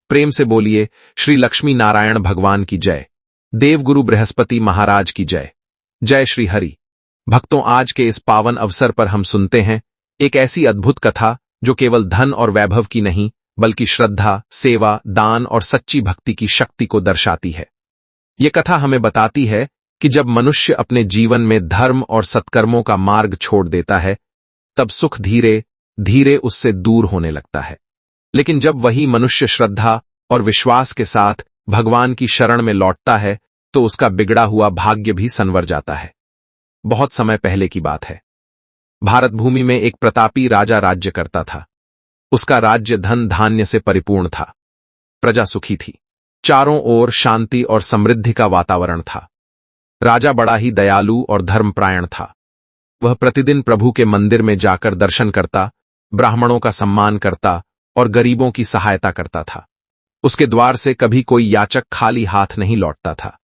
प्रेम से बोलिए श्री लक्ष्मी नारायण भगवान की जय। देवगुरु बृहस्पति महाराज की जय। जय श्री हरि। भक्तों, आज के इस पावन अवसर पर हम सुनते हैं एक ऐसी अद्भुत कथा जो केवल धन और वैभव की नहीं बल्कि श्रद्धा, सेवा, दान और सच्ची भक्ति की शक्ति को दर्शाती है। ये कथा हमें बताती है कि जब मनुष्य अपने जीवन में धर्म और सत्कर्मों का मार्ग छोड़ देता है, तब सुख धीरे धीरे उससे दूर होने लगता है। लेकिन जब वही मनुष्य श्रद्धा और विश्वास के साथ भगवान की शरण में लौटता है, तो उसका बिगड़ा हुआ भाग्य भी संवर जाता है। बहुत समय पहले की बात है। भारत भूमि में एक प्रतापी राजा राज्य करता था। उसका राज्य धन धान्य से परिपूर्ण था। प्रजा सुखी थी। चारों ओर शांति और समृद्धि का वातावरण था। राजा बड़ा ही दयालु और धर्मपरायण था। वह प्रतिदिन प्रभु के मंदिर में जाकर दर्शन करता, ब्राह्मणों का सम्मान करता और गरीबों की सहायता करता था। उसके द्वार से कभी कोई याचक खाली हाथ नहीं लौटता था।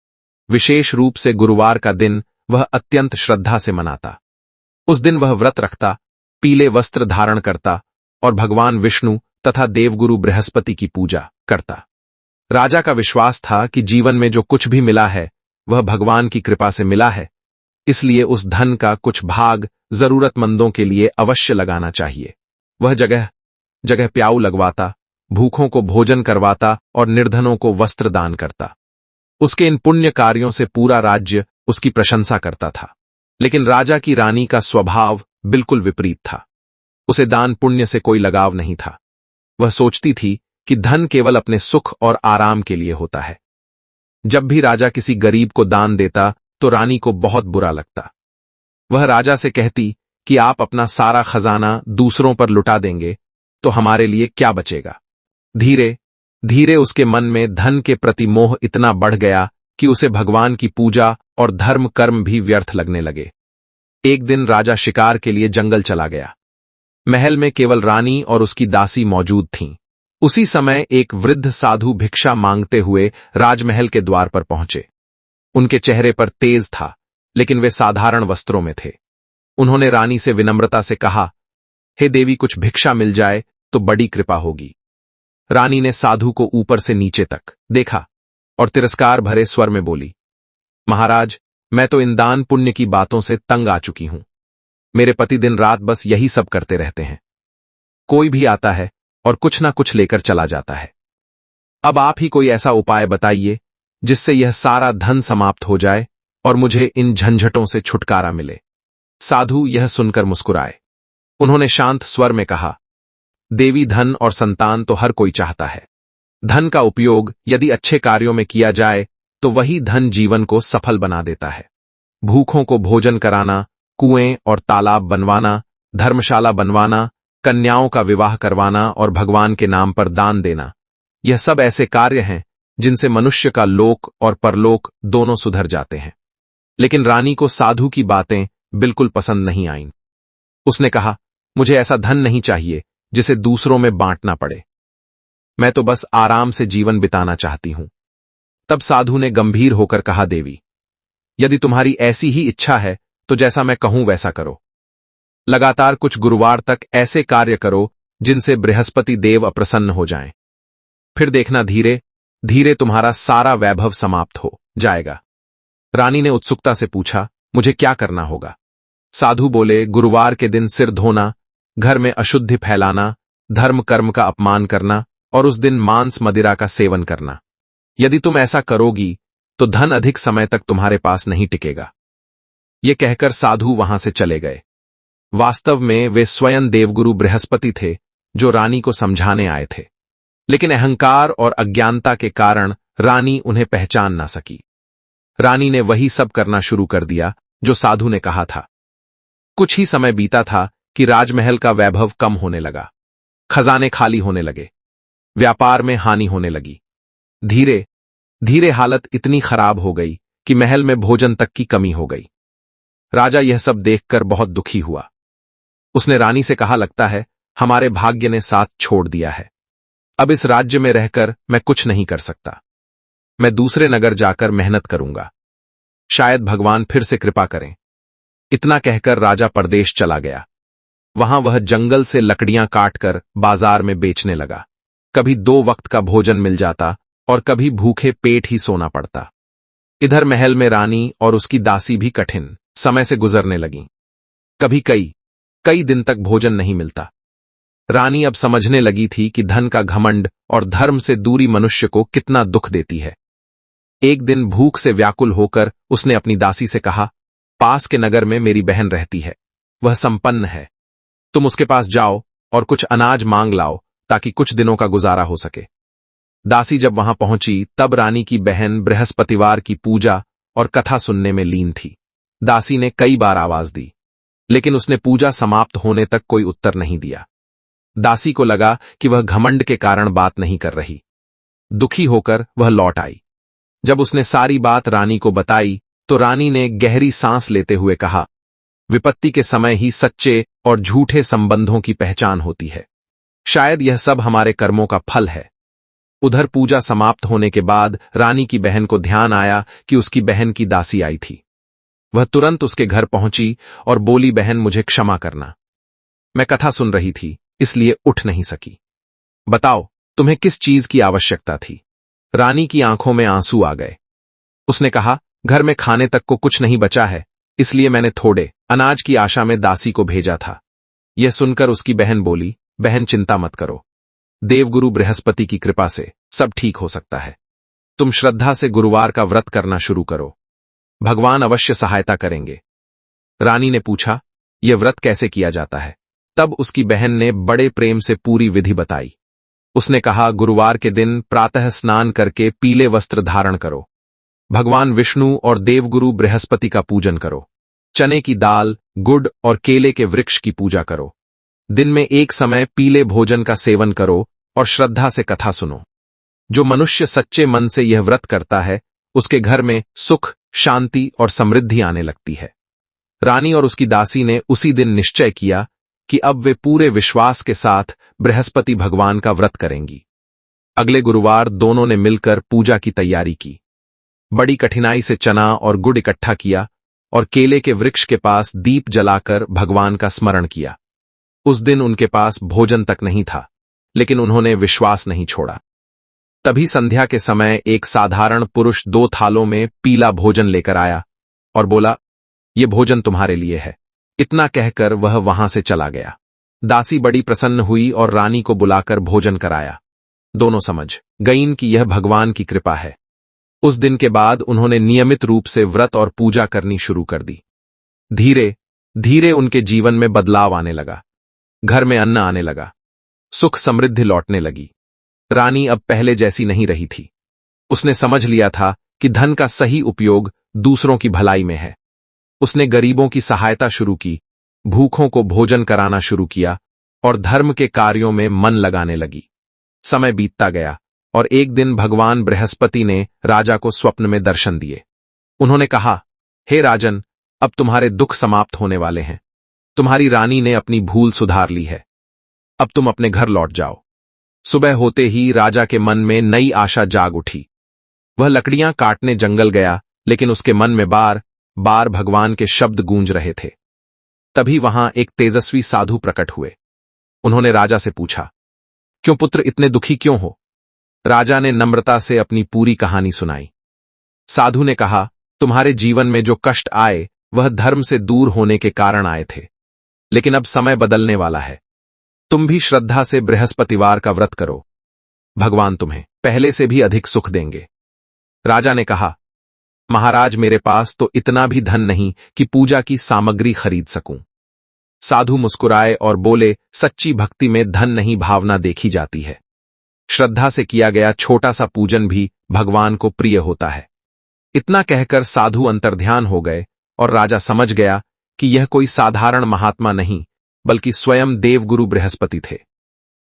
विशेष रूप से गुरुवार का दिन वह अत्यंत श्रद्धा से मनाता। उस दिन वह व्रत रखता, पीले वस्त्र धारण करता और भगवान विष्णु तथा देवगुरु बृहस्पति की पूजा करता। राजा का विश्वास था कि जीवन में जो कुछ भी मिला है वह भगवान की कृपा से मिला है, इसलिए उस धन का कुछ भाग जरूरतमंदों के लिए अवश्य लगाना चाहिए। वह जगह जगह प्याऊ लगवाता, भूखों को भोजन करवाता और निर्धनों को वस्त्र दान करता। उसके इन पुण्य कार्यों से पूरा राज्य उसकी प्रशंसा करता था। लेकिन राजा की रानी का स्वभाव बिल्कुल विपरीत था। उसे दान पुण्य से कोई लगाव नहीं था। वह सोचती थी कि धन केवल अपने सुख और आराम के लिए होता है। जब भी राजा किसी गरीब को दान देता तो रानी को बहुत बुरा लगता। वह राजा से कहती कि आप अपना सारा खजाना दूसरों पर लुटा देंगे तो हमारे लिए क्या बचेगा। धीरे धीरे उसके मन में धन के प्रति मोह इतना बढ़ गया कि उसे भगवान की पूजा और धर्म कर्म भी व्यर्थ लगने लगे। एक दिन राजा शिकार के लिए जंगल चला गया। महल में केवल रानी और उसकी दासी मौजूद थीं। उसी समय एक वृद्ध साधु भिक्षा मांगते हुए राजमहल के द्वार पर पहुंचे। उनके चेहरे पर तेज था, लेकिन वे साधारण वस्त्रों में थे। उन्होंने रानी से विनम्रता से कहा, हे देवी, कुछ भिक्षा मिल जाए तो बड़ी कृपा होगी। रानी ने साधु को ऊपर से नीचे तक देखा और तिरस्कार भरे स्वर में बोली, महाराज, मैं तो इन दान पुण्य की बातों से तंग आ चुकी हूं। मेरे पति दिन रात बस यही सब करते रहते हैं। कोई भी आता है और कुछ ना कुछ लेकर चला जाता है। अब आप ही कोई ऐसा उपाय बताइए जिससे यह सारा धन समाप्त हो जाए और मुझे इन झंझटों से छुटकारा मिले। साधु यह सुनकर मुस्कुराए। उन्होंने शांत स्वर में कहा, देवी, धन और संतान तो हर कोई चाहता है। धन का उपयोग यदि अच्छे कार्यों में किया जाए तो वही धन जीवन को सफल बना देता है। भूखों को भोजन कराना, कुएं और तालाब बनवाना, धर्मशाला बनवाना, कन्याओं का विवाह करवाना और भगवान के नाम पर दान देना, यह सब ऐसे कार्य हैं जिनसे मनुष्य का लोक और परलोक दोनों सुधर जाते हैं। लेकिन रानी को साधु की बातें बिल्कुल पसंद नहीं आईं। उसने कहा, मुझे ऐसा धन नहीं चाहिए जिसे दूसरों में बांटना पड़े। मैं तो बस आराम से जीवन बिताना चाहती हूं। तब साधु ने गंभीर होकर कहा, देवी, यदि तुम्हारी ऐसी ही इच्छा है तो जैसा मैं कहूं वैसा करो। लगातार कुछ गुरुवार तक ऐसे कार्य करो जिनसे बृहस्पति देव अप्रसन्न हो जाएं। फिर देखना धीरे धीरे तुम्हारा सारा वैभव समाप्त हो जाएगा। रानी ने उत्सुकता से पूछा, मुझे क्या करना होगा? साधु बोले, गुरुवार के दिन सिर धोना, घर में अशुद्धि फैलाना, धर्म कर्म का अपमान करना और उस दिन मांस मदिरा का सेवन करना। यदि तुम ऐसा करोगी तो धन अधिक समय तक तुम्हारे पास नहीं टिकेगा। ये कहकर साधु वहां से चले गए। वास्तव में वे स्वयं देवगुरु बृहस्पति थे जो रानी को समझाने आए थे। लेकिन अहंकार और अज्ञानता के कारण रानी उन्हें पहचान ना सकी। रानी ने वही सब करना शुरू कर दिया जो साधु ने कहा था। कुछ ही समय बीता था कि राजमहल का वैभव कम होने लगा। खजाने खाली होने लगे। व्यापार में हानि होने लगी। धीरे धीरे हालत इतनी खराब हो गई कि महल में भोजन तक की कमी हो गई। राजा यह सब देखकर बहुत दुखी हुआ। उसने रानी से कहा, लगता है हमारे भाग्य ने साथ छोड़ दिया है। अब इस राज्य में रहकर मैं कुछ नहीं कर सकता। मैं दूसरे नगर जाकर मेहनत करूंगा। शायद भगवान फिर से कृपा करें। इतना कहकर राजा परदेश चला गया। वहां वह जंगल से लकड़ियां काटकर बाजार में बेचने लगा। कभी 2 वक्त का भोजन मिल जाता और कभी भूखे पेट ही सोना पड़ता। इधर महल में रानी और उसकी दासी भी कठिन समय से गुजरने लगीं। कभी कई दिन तक भोजन नहीं मिलता। रानी अब समझने लगी थी कि धन का घमंड और धर्म से दूरी मनुष्य को कितना दुख देती है। एक दिन भूख से व्याकुल होकर उसने अपनी दासी से कहा, पास के नगर में मेरी बहन रहती है, वह संपन्न है। तुम उसके पास जाओ और कुछ अनाज मांग लाओ ताकि कुछ दिनों का गुजारा हो सके। दासी जब वहां पहुंची तब रानी की बहन बृहस्पतिवार की पूजा और कथा सुनने में लीन थी। दासी ने कई बार आवाज दी, लेकिन उसने पूजा समाप्त होने तक कोई उत्तर नहीं दिया। दासी को लगा कि वह घमंड के कारण बात नहीं कर रही। दुखी होकर वह लौट आई। जब उसने सारी बात रानी को बताई तो रानी ने गहरी सांस लेते हुए कहा, विपत्ति के समय ही सच्चे और झूठे संबंधों की पहचान होती है। शायद यह सब हमारे कर्मों का फल है। उधर पूजा समाप्त होने के बाद रानी की बहन को ध्यान आया कि उसकी बहन की दासी आई थी। वह तुरंत उसके घर पहुंची और बोली, बहन मुझे क्षमा करना, मैं कथा सुन रही थी इसलिए उठ नहीं सकी। बताओ तुम्हें किस चीज की आवश्यकता थी? रानी की आंखों में आंसू आ गए। उसने कहा, घर में खाने तक को कुछ नहीं बचा है, इसलिए मैंने थोड़े अनाज की आशा में दासी को भेजा था। यह सुनकर उसकी बहन बोली, बहन चिंता मत करो, देवगुरु बृहस्पति की कृपा से सब ठीक हो सकता है। तुम श्रद्धा से गुरुवार का व्रत करना शुरू करो, भगवान अवश्य सहायता करेंगे। रानी ने पूछा, यह व्रत कैसे किया जाता है? तब उसकी बहन ने बड़े प्रेम से पूरी विधि बताई। उसने कहा, गुरुवार के दिन प्रातः स्नान करके पीले वस्त्र धारण करो, भगवान विष्णु और देवगुरु बृहस्पति का पूजन करो, चने की दाल, गुड़ और केले के वृक्ष की पूजा करो, दिन में एक समय पीले भोजन का सेवन करो और श्रद्धा से कथा सुनो। जो मनुष्य सच्चे मन से यह व्रत करता है उसके घर में सुख, शांति और समृद्धि आने लगती है। रानी और उसकी दासी ने उसी दिन निश्चय किया कि अब वे पूरे विश्वास के साथ बृहस्पति भगवान का व्रत करेंगी। अगले गुरुवार दोनों ने मिलकर पूजा की तैयारी की। बड़ी कठिनाई से चना और गुड़ इकट्ठा किया और केले के वृक्ष के पास दीप जलाकर भगवान का स्मरण किया। उस दिन उनके पास भोजन तक नहीं था, लेकिन उन्होंने विश्वास नहीं छोड़ा। तभी संध्या के समय एक साधारण पुरुष 2 थालों में पीला भोजन लेकर आया और बोला, यह भोजन तुम्हारे लिए है। इतना कहकर वह वहां से चला गया। दासी बड़ी प्रसन्न हुई और रानी को बुलाकर भोजन कराया। दोनों समझ गईं कि यह भगवान की कृपा है। उस दिन के बाद उन्होंने नियमित रूप से व्रत और पूजा करनी शुरू कर दी। धीरे धीरे उनके जीवन में बदलाव आने लगा। घर में अन्न आने लगा, सुख समृद्धि लौटने लगी। रानी अब पहले जैसी नहीं रही थी। उसने समझ लिया था कि धन का सही उपयोग दूसरों की भलाई में है। उसने गरीबों की सहायता शुरू की, भूखों को भोजन कराना शुरू किया और धर्म के कार्यों में मन लगाने लगी। समय बीतता गया और एक दिन भगवान बृहस्पति ने राजा को स्वप्न में दर्शन दिए। उन्होंने कहा, हे राजन, अब तुम्हारे दुख समाप्त होने वाले हैं। तुम्हारी रानी ने अपनी भूल सुधार ली है। अब तुम अपने घर लौट जाओ। सुबह होते ही राजा के मन में नई आशा जाग उठी। वह लकड़ियां काटने जंगल गया, लेकिन उसके मन में बार बार भगवान के शब्द गूंज रहे थे। तभी वहां एक तेजस्वी साधु प्रकट हुए। उन्होंने राजा से पूछा, क्यों पुत्र इतने दुखी क्यों हो? राजा ने नम्रता से अपनी पूरी कहानी सुनाई। साधु ने कहा, तुम्हारे जीवन में जो कष्ट आए वह धर्म से दूर होने के कारण आए थे, लेकिन अब समय बदलने वाला है। तुम भी श्रद्धा से बृहस्पतिवार का व्रत करो, भगवान तुम्हें पहले से भी अधिक सुख देंगे। राजा ने कहा, महाराज मेरे पास तो इतना भी धन नहीं कि पूजा की सामग्री खरीद सकूं। साधु मुस्कुराए और बोले, सच्ची भक्ति में धन नहीं भावना देखी जाती है। श्रद्धा से किया गया छोटा सा पूजन भी भगवान को प्रिय होता है। इतना कहकर साधु अंतर्ध्यान हो गए और राजा समझ गया कि यह कोई साधारण महात्मा नहीं बल्कि स्वयं देवगुरु बृहस्पति थे।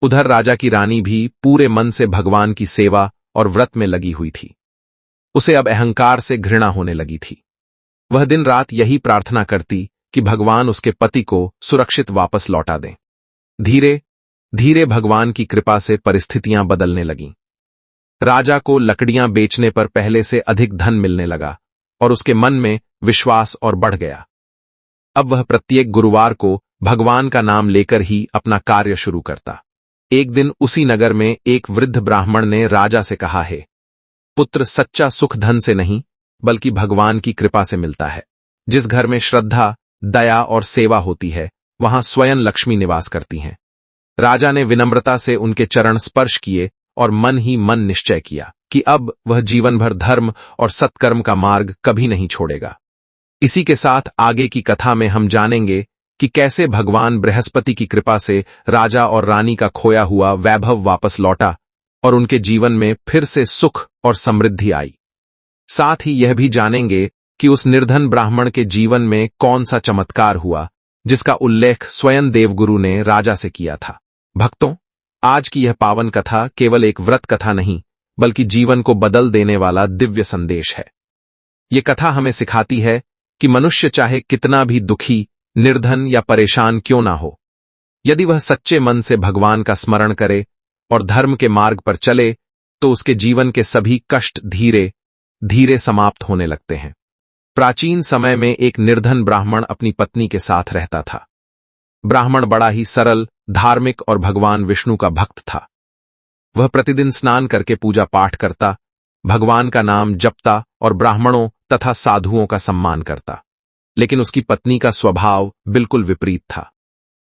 उधर राजा की रानी भी पूरे मन से भगवान की सेवा और व्रत में लगी हुई थी। उसे अब अहंकार से घृणा होने लगी थी। वह दिन रात यही प्रार्थना करती कि भगवान उसके पति को सुरक्षित वापस लौटा दें। धीरे धीरे भगवान की कृपा से परिस्थितियां बदलने लगीं। राजा को लकड़ियां बेचने पर पहले से अधिक धन मिलने लगा और उसके मन में विश्वास और बढ़ गया। अब वह प्रत्येक गुरुवार को भगवान का नाम लेकर ही अपना कार्य शुरू करता। एक दिन उसी नगर में एक वृद्ध ब्राह्मण ने राजा से कहा है, पुत्र, सच्चा सुख धन से नहीं बल्कि भगवान की कृपा से मिलता है। जिस घर में श्रद्धा, दया और सेवा होती है वहां स्वयं लक्ष्मी निवास करती हैं। राजा ने विनम्रता से उनके चरण स्पर्श किए और मन ही मन निश्चय किया कि अब वह जीवन भर धर्म और सत्कर्म का मार्ग कभी नहीं छोड़ेगा। इसी के साथ आगे की कथा में हम जानेंगे कि कैसे भगवान बृहस्पति की कृपा से राजा और रानी का खोया हुआ वैभव वापस लौटा और उनके जीवन में फिर से सुख और समृद्धि आई। साथ ही यह भी जानेंगे कि उस निर्धन ब्राह्मण के जीवन में कौन सा चमत्कार हुआ जिसका उल्लेख स्वयं देवगुरु ने राजा से किया था। भक्तों, आज की यह पावन कथा केवल एक व्रत कथा नहीं बल्कि जीवन को बदल देने वाला दिव्य संदेश है। ये कथा हमें सिखाती है कि मनुष्य चाहे कितना भी दुखी, निर्धन या परेशान क्यों ना हो, यदि वह सच्चे मन से भगवान का स्मरण करे और धर्म के मार्ग पर चले तो उसके जीवन के सभी कष्ट धीरे धीरे समाप्त होने लगते हैं। प्राचीन समय में एक निर्धन ब्राह्मण अपनी पत्नी के साथ रहता था। ब्राह्मण बड़ा ही सरल, धार्मिक और भगवान विष्णु का भक्त था। वह प्रतिदिन स्नान करके पूजा पाठ करता, भगवान का नाम जपता और ब्राह्मणों तथा साधुओं का सम्मान करता। लेकिन उसकी पत्नी का स्वभाव बिल्कुल विपरीत था।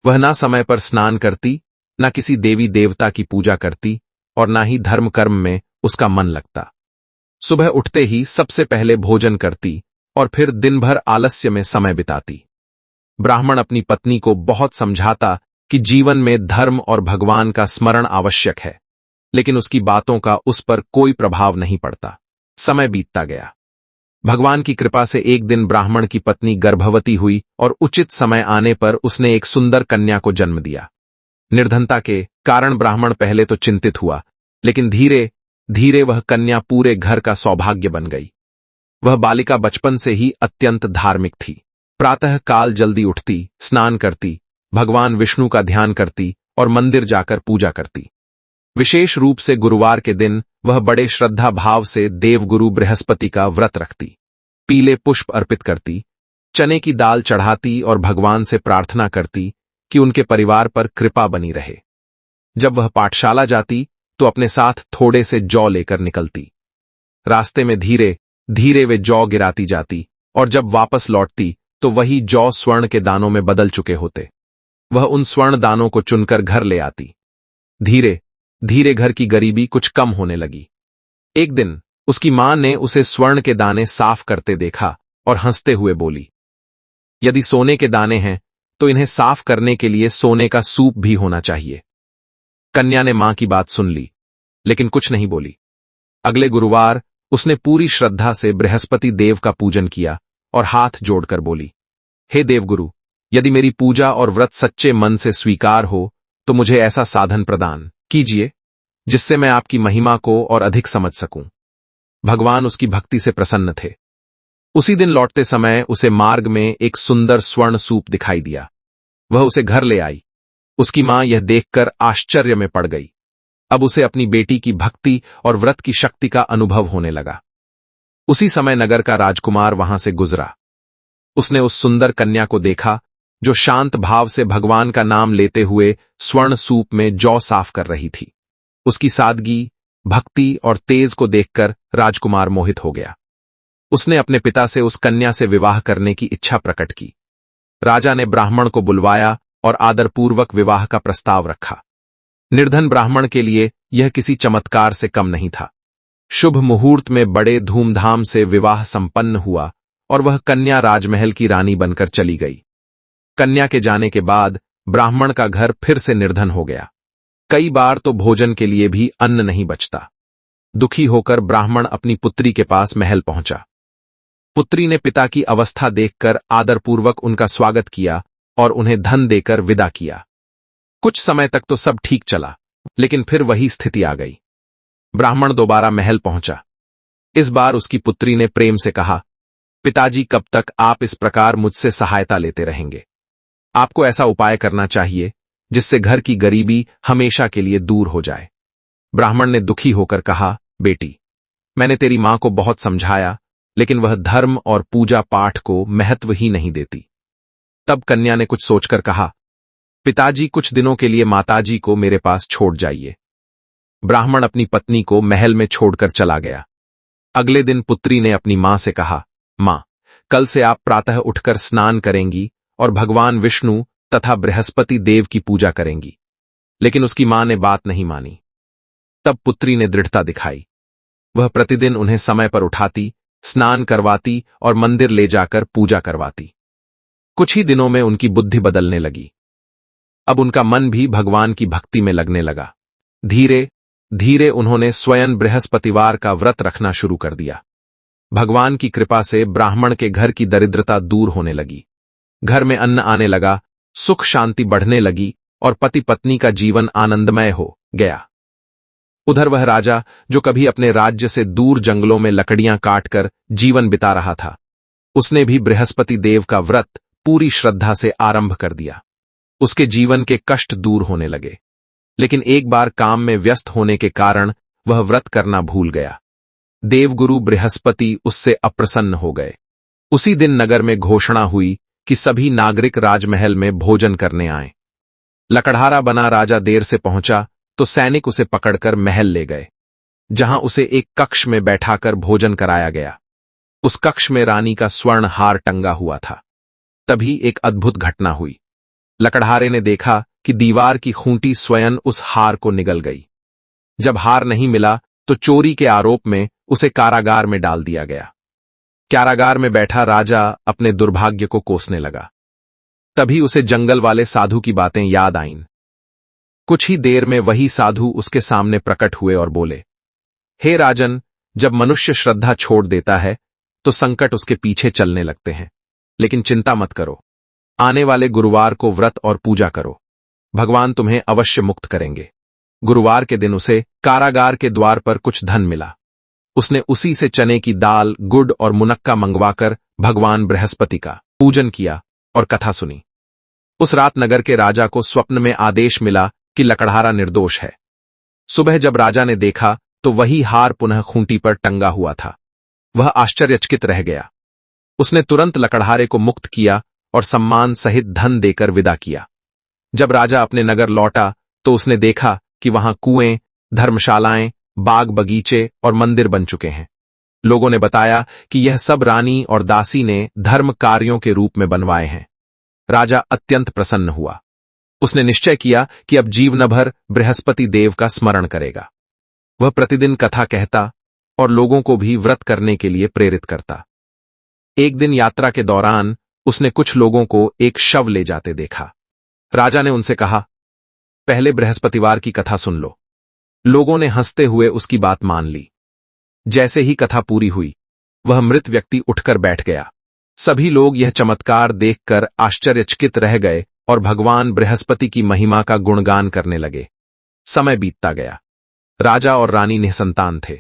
वह ना समय पर स्नान करती, ना किसी देवी देवता की पूजा करती और ना ही धर्म कर्म में उसका मन लगता। सुबह उठते ही सबसे पहले भोजन करती और फिर दिन भर आलस्य में समय बिताती। ब्राह्मण अपनी पत्नी को बहुत समझाता कि जीवन में धर्म और भगवान का स्मरण आवश्यक है, लेकिन उसकी बातों का उस पर कोई प्रभाव नहीं पड़ता। समय बीतता गया। भगवान की कृपा से एक दिन ब्राह्मण की पत्नी गर्भवती हुई और उचित समय आने पर उसने एक सुंदर कन्या को जन्म दिया। निर्धनता के कारण ब्राह्मण पहले तो चिंतित हुआ, लेकिन धीरे धीरे वह कन्या पूरे घर का सौभाग्य बन गई। वह बालिका बचपन से ही अत्यंत धार्मिक थी। प्रातः काल जल्दी उठती, स्नान करती, भगवान विष्णु का ध्यान करती और मंदिर जाकर पूजा करती। विशेष रूप से गुरुवार के दिन वह बड़े श्रद्धा भाव से देवगुरु बृहस्पति का व्रत रखती, पीले पुष्प अर्पित करती, चने की दाल चढ़ाती और भगवान से प्रार्थना करती कि उनके परिवार पर कृपा बनी रहे। जब वह पाठशाला जाती तो अपने साथ थोड़े से जौ लेकर निकलती। रास्ते में धीरे धीरे वे जौ गिराती जाती और जब वापस लौटती तो वही जौ स्वर्ण के दानों में बदल चुके होते। वह उन स्वर्ण दानों को चुनकर घर ले आती। धीरे धीरे घर की गरीबी कुछ कम होने लगी। एक दिन उसकी मां ने उसे स्वर्ण के दाने साफ करते देखा और हंसते हुए बोली, यदि सोने के दाने हैं तो इन्हें साफ करने के लिए सोने का सूप भी होना चाहिए। कन्या ने मां की बात सुन ली, लेकिन कुछ नहीं बोली। अगले गुरुवार उसने पूरी श्रद्धा से बृहस्पति देव का पूजन किया और हाथ जोड़कर बोली, हे देवगुरु, यदि मेरी पूजा और व्रत सच्चे मन से स्वीकार हो तो मुझे ऐसा साधन प्रदान कीजिए जिससे मैं आपकी महिमा को और अधिक समझ सकूं। भगवान उसकी भक्ति से प्रसन्न थे। उसी दिन लौटते समय उसे मार्ग में एक सुंदर स्वर्ण सूप दिखाई दिया। वह उसे घर ले आई। उसकी मां यह देखकर आश्चर्य में पड़ गई। अब उसे अपनी बेटी की भक्ति और व्रत की शक्ति का अनुभव होने लगा। उसी समय नगर का राजकुमार वहां से गुजरा। उसने उस सुंदर कन्या को देखा जो शांत भाव से भगवान का नाम लेते हुए स्वर्ण सूप में जौ साफ कर रही थी। उसकी सादगी, भक्ति और तेज को देखकर राजकुमार मोहित हो गया। उसने अपने पिता से उस कन्या से विवाह करने की इच्छा प्रकट की। राजा ने ब्राह्मण को बुलवाया और आदरपूर्वक विवाह का प्रस्ताव रखा। निर्धन ब्राह्मण के लिए यह किसी चमत्कार से कम नहीं था। शुभ मुहूर्त में बड़े धूमधाम से विवाह संपन्न हुआ और वह कन्या राजमहल की रानी बनकर चली गई। कन्या के जाने के बाद ब्राह्मण का घर फिर से निर्धन हो गया। कई बार तो भोजन के लिए भी अन्न नहीं बचता। दुखी होकर ब्राह्मण अपनी पुत्री के पास महल पहुंचा। पुत्री ने पिता की अवस्था देखकर आदरपूर्वक उनका स्वागत किया और उन्हें धन देकर विदा किया। कुछ समय तक तो सब ठीक चला, लेकिन फिर वही स्थिति आ गई। ब्राह्मण दोबारा महल पहुंचा। इस बार उसकी पुत्री ने प्रेम से कहा, पिताजी, कब तक आप इस प्रकार मुझसे सहायता लेते रहेंगे? आपको ऐसा उपाय करना चाहिए जिससे घर की गरीबी हमेशा के लिए दूर हो जाए। ब्राह्मण ने दुखी होकर कहा, बेटी, मैंने तेरी मां को बहुत समझाया, लेकिन वह धर्म और पूजा पाठ को महत्व ही नहीं देती। तब कन्या ने कुछ सोचकर कहा, पिताजी, कुछ दिनों के लिए माताजी को मेरे पास छोड़ जाइए। ब्राह्मण अपनी पत्नी को महल में छोड़कर चला गया। अगले दिन पुत्री ने अपनी मां से कहा, मां, कल से आप प्रातः उठकर स्नान करेंगी और भगवान विष्णु तथा बृहस्पति देव की पूजा करेंगी। लेकिन उसकी मां ने बात नहीं मानी। तब पुत्री ने दृढ़ता दिखाई। वह प्रतिदिन उन्हें समय पर उठाती, स्नान करवाती और मंदिर ले जाकर पूजा करवाती। कुछ ही दिनों में उनकी बुद्धि बदलने लगी। अब उनका मन भी भगवान की भक्ति में लगने लगा। धीरे धीरे उन्होंने स्वयं बृहस्पतिवार का व्रत रखना शुरू कर दिया। भगवान की कृपा से ब्राह्मण के घर की दरिद्रता दूर होने लगी। घर में अन्न आने लगा, सुख शांति बढ़ने लगी और पति पत्नी का जीवन आनंदमय हो गया। उधर वह राजा, जो कभी अपने राज्य से दूर जंगलों में लकड़ियां काटकर जीवन बिता रहा था, उसने भी बृहस्पति देव का व्रत पूरी श्रद्धा से आरंभ कर दिया। उसके जीवन के कष्ट दूर होने लगे। लेकिन एक बार काम में व्यस्त होने के कारण वह व्रत करना भूल गया। देवगुरु बृहस्पति उससे अप्रसन्न हो गए। उसी दिन नगर में घोषणा हुई कि सभी नागरिक राजमहल में भोजन करने आए। लकड़हारा बना राजा देर से पहुंचा तो सैनिक उसे पकड़कर महल ले गए, जहां उसे एक कक्ष में बैठाकर भोजन कराया गया। उस कक्ष में रानी का स्वर्ण हार टंगा हुआ था। तभी एक अद्भुत घटना हुई। लकड़हारे ने देखा कि दीवार की खूंटी स्वयं उस हार को निगल गई। जब हार नहीं मिला तो चोरी के आरोप में उसे कारागार में डाल दिया गया। कारागार में बैठा राजा अपने दुर्भाग्य को कोसने लगा। तभी उसे जंगल वाले साधु की बातें याद आईं। कुछ ही देर में वही साधु उसके सामने प्रकट हुए और बोले, हे राजन, जब मनुष्य श्रद्धा छोड़ देता है तो संकट उसके पीछे चलने लगते हैं। लेकिन चिंता मत करो, आने वाले गुरुवार को व्रत और पूजा करो, भगवान तुम्हें अवश्य मुक्त करेंगे। गुरुवार के दिन उसे कारागार के द्वार पर कुछ धन मिला। उसने उसी से चने की दाल, गुड़ और मुनक्का मंगवाकर भगवान बृहस्पति का पूजन किया और कथा सुनी। उस रात नगर के राजा को स्वप्न में आदेश मिला कि लकड़हारा निर्दोष है। सुबह जब राजा ने देखा तो वही हार पुनः खूंटी पर टंगा हुआ था। वह आश्चर्यचकित रह गया। उसने तुरंत लकड़हारे को मुक्त किया और सम्मान सहित धन देकर विदा किया। जब राजा अपने नगर लौटा तो उसने देखा कि वहां कुएं, धर्मशालाएं, बाग बगीचे और मंदिर बन चुके हैं। लोगों ने बताया कि यह सब रानी और दासी ने धर्म कार्यों के रूप में बनवाए हैं। राजा अत्यंत प्रसन्न हुआ। उसने निश्चय किया कि अब जीवन भर बृहस्पति देव का स्मरण करेगा। वह प्रतिदिन कथा कहता और लोगों को भी व्रत करने के लिए प्रेरित करता। एक दिन यात्रा के दौरान उसने कुछ लोगों को एक शव ले जाते देखा। राजा ने उनसे कहा, पहले बृहस्पतिवार की कथा सुन लो। लोगों ने हंसते हुए उसकी बात मान ली। जैसे ही कथा पूरी हुई, वह मृत व्यक्ति उठकर बैठ गया। सभी लोग यह चमत्कार देखकर आश्चर्यचकित रह गए और भगवान बृहस्पति की महिमा का गुणगान करने लगे। समय बीतता गया। राजा और रानी निसंतान थे।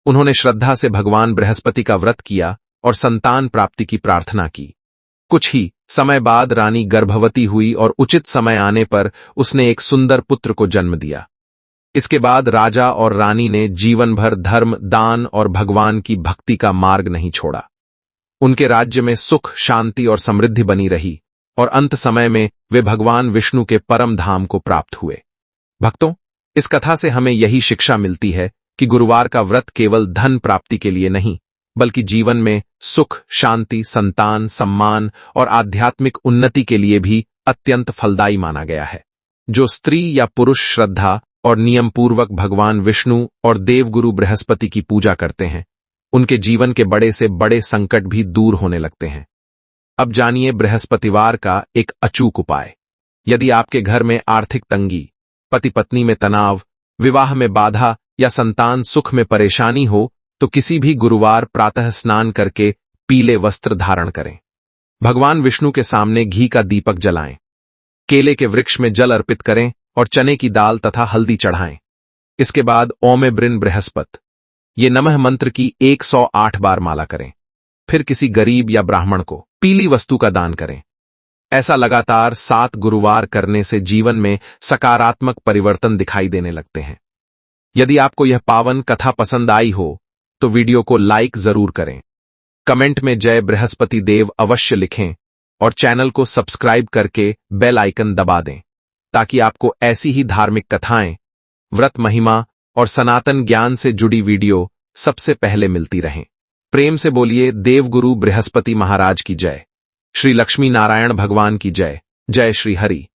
उन्होंने श्रद्धा से भगवान बृहस्पति का व्रत किया और संतान प्राप्ति की प्रार्थना की। कुछ ही समय बाद रानी गर्भवती हुई और उचित समय आने पर उसने एक सुंदर पुत्र को जन्म दिया। इसके बाद राजा और रानी ने जीवन भर धर्म, दान और भगवान की भक्ति का मार्ग नहीं छोड़ा। उनके राज्य में सुख, शांति और समृद्धि बनी रही और अंत समय में वे भगवान विष्णु के परम धाम को प्राप्त हुए। भक्तों, इस कथा से हमें यही शिक्षा मिलती है कि गुरुवार का व्रत केवल धन प्राप्ति के लिए नहीं, बल्कि जीवन में सुख, शांति, संतान, सम्मान और आध्यात्मिक उन्नति के लिए भी अत्यंत फलदायी माना गया है। जो स्त्री या पुरुष श्रद्धा और नियम पूर्वक भगवान विष्णु और देवगुरु बृहस्पति की पूजा करते हैं, उनके जीवन के बड़े से बड़े संकट भी दूर होने लगते हैं। अब जानिए बृहस्पतिवार का एक अचूक उपाय। यदि आपके घर में आर्थिक तंगी, पति पत्नी में तनाव, विवाह में बाधा या संतान सुख में परेशानी हो, तो किसी भी गुरुवार प्रातः स्नान करके पीले वस्त्र धारण करें। भगवान विष्णु के सामने घी का दीपक जलाएं। केले के वृक्ष में जल अर्पित करें और चने की दाल तथा हल्दी चढ़ाएं। इसके बाद ओम ब्रिन बृहस्पत ये नमः मंत्र की 108 बार माला करें। फिर किसी गरीब या ब्राह्मण को पीली वस्तु का दान करें। ऐसा लगातार 7 गुरुवार करने से जीवन में सकारात्मक परिवर्तन दिखाई देने लगते हैं। यदि आपको यह पावन कथा पसंद आई हो तो वीडियो को लाइक जरूर करें, कमेंट में जय बृहस्पति देव अवश्य लिखें और चैनल को सब्सक्राइब करके बेल आइकन दबा दें। ताकि आपको ऐसी ही धार्मिक कथाएं, व्रत महिमा और सनातन ज्ञान से जुड़ी वीडियो सबसे पहले मिलती रहें। प्रेम से बोलिए देवगुरु बृहस्पति महाराज की जय, श्री लक्ष्मी नारायण भगवान की जय, जय श्री हरि।